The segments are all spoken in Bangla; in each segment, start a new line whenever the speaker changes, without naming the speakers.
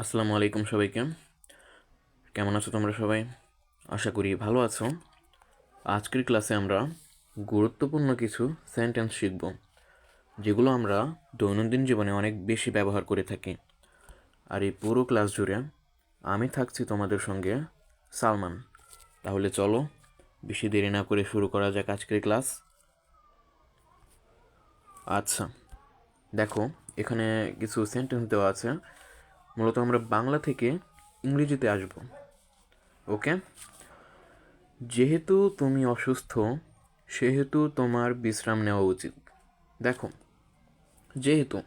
আসসালামু আলাইকুম সবাইকে। কেমন আছো তোমরা সবাই? আশা করি ভালো আছো। আজকের ক্লাসে আমরা গুরুত্বপূর্ণ কিছু সেন্টেন্স শিখব, যেগুলো আমরা দৈনন্দিন জীবনে অনেক বেশি ব্যবহার করে থাকি। আর এই পুরো ক্লাস জুড়ে আমি থাকছি তোমাদের সঙ্গে, সালমান। তাহলে চলো বেশি দেরি না করে শুরু করা যাক আজকের ক্লাস। আচ্ছা, দেখো এখানে কিছু সেন্টেন্স দেওয়া আছে। মূলত আমরা বাংলা থেকে ইংরেজিতে আসব। ওকে। যেহেতু তুমি অসুস্থ, সেহেতু তোমার বিশ্রাম নেওয়া উচিত। দেখো, যেহেতু,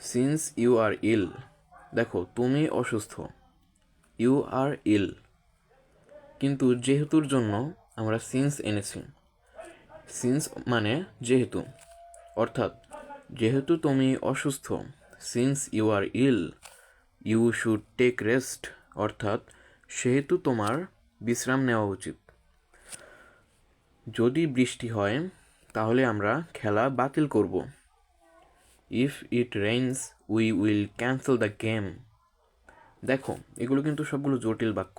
সিন্স ইউ আর ইল। দেখো, তুমি অসুস্থ, ইউ আর ইল, কিন্তু যেহেতুর জন্য আমরা সিন্স এনেছি। সিন্স মানে যেহেতু, অর্থাৎ যেহেতু তুমি অসুস্থ, since you are ill, you should take rest, অর্থাৎ সেহেতু তোমার বিশ্রাম নেওয়া উচিত। যদি বৃষ্টি হয় তাহলে আমরা খেলা বাতিল করব। If it rains we will cancel the game. দেখো, এগুলো কিন্তু সবগুলো জটিল বাক্য।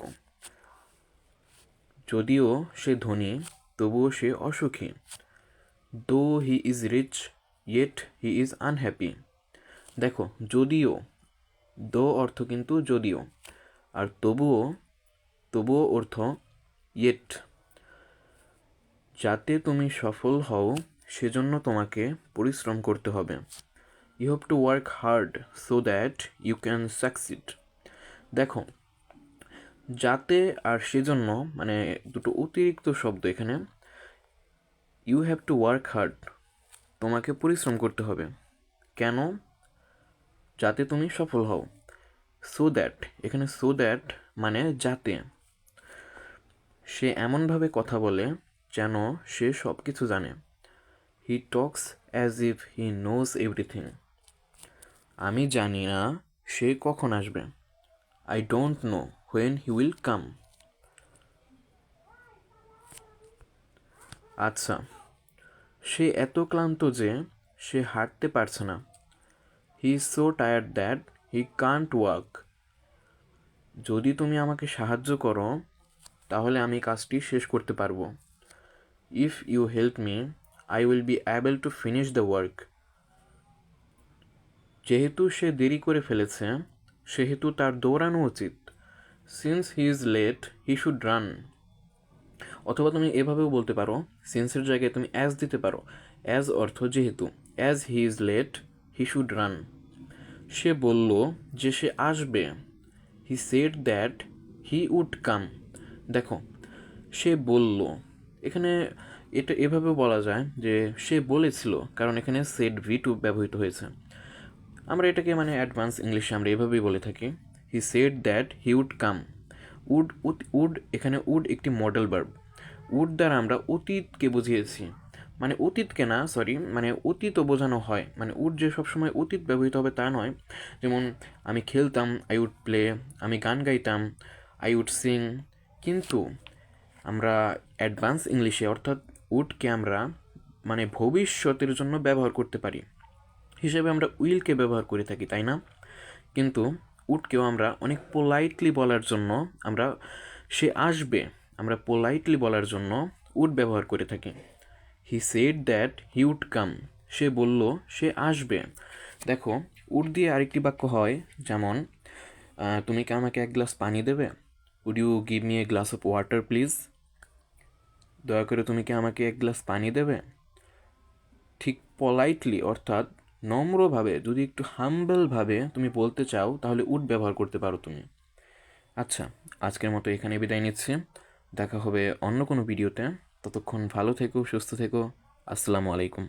যদিও সে ধনী, তবুও সে অসুখী। Though he is rich, yet he is unhappy. দেখো, যদিও, দো অর্থ কিন্তু যদিও, আর তবুও, তবুও অর্থ ইয়েট। যাতে তুমি সফল হও সেজন্য তোমাকে পরিশ্রম করতে হবে। You have to work hard so that you can succeed. দেখো, যাতে আর সেজন্য মানে দুটো অতিরিক্ত শব্দ এখানে। You have to work hard, তোমাকে পরিশ্রম করতে হবে। কেন? যাতে তুমি সফল হও। সো দ্যাট, এখানে সো দ্যাট মানে যাতে। সে এমনভাবে কথা বলে যেন সে সব কিছু জানে। He talks as if he knows everything. আমি জানি না সে কখন আসবে। I don't know when he will come. আচ্ছা, সে এত ক্লান্ত যে সে হাঁটতে পারছে না। He is so tired that he can't walk. যদি তুমি আমাকে সাহায্য করো তাহলে আমি কাজটি শেষ করতে পারবো। If you help me I will be able to finish the work. যেহেতু সে দেরি করে ফেলেছে সেহেতু তার দৌড়ানো উচিত। Since he is late he should run. অথবা তুমি এভাবেও বলতে পারো, সিন্সের জায়গায় তুমি অ্যাজ দিতে পারো। অ্যাজ অর্থ যেহেতু, as he is late he should run. সে বলল যে সে আসবে। He said that he would come. দেখো, সে বলল, এখানে এটা এভাবেও বলা যায় যে সে বলেছিল, কারণ এখানে সেড ভি টু ব্যবহৃত হয়েছে। আমরা এটাকে মানে অ্যাডভান্স ইংলিশে আমরা এভাবেই বলে থাকি, he said that he would come. Would, would, এখানে উড একটি মডেল ভার্ব। উড দ্বারা আমরা অতীতকে বুঝিয়েছি, মানে অতীতকে না, সরি, মানে অতীতও বোঝানো হয়। মানে উড যে সবসময় অতীত ব্যবহৃত হবে তা নয়। যেমন আমি খেলতাম, আই উড প্লে। আমি গান গাইতাম, আই উড সিং। কিন্তু আমরা অ্যাডভান্স ইংলিশে অর্থাৎ উডকে আমরা মানে ভবিষ্যতের জন্য ব্যবহার করতে পারি হিসেবে আমরা উইলকে ব্যবহার করে থাকি, তাই না? কিন্তু উডকেও আমরা অনেক পোলাইটলি বলার জন্য আমরা সে আসবে, আমরা পোলাইটলি বলার জন্য উড ব্যবহার করে থাকি। He said that he would come. সে বলল সে আসবে। দেখো, উড দিয়ে আরেকটি বাক্য হয়, যেমন তুমি কি আমাকে এক গ্লাস পানি দেবে? Would you give me a glass of water please. দয়া করে তুমি কি আমাকে এক গ্লাস পানি দেবে? ঠিক পোলাইটলি অর্থাৎ নম্রভাবে, যদি একটু হাম্বলভাবে তুমি বলতে চাও তাহলে উড ব্যবহার করতে পারো তুমি। আচ্ছা, আজকের মতো এখানে বিদায় নিচ্ছি। দেখা হবে অন্য কোনো ভিডিওতে। ততক্ষণ ভালো থেকো, সুস্থ থেকো। আসসালামু আলাইকুম।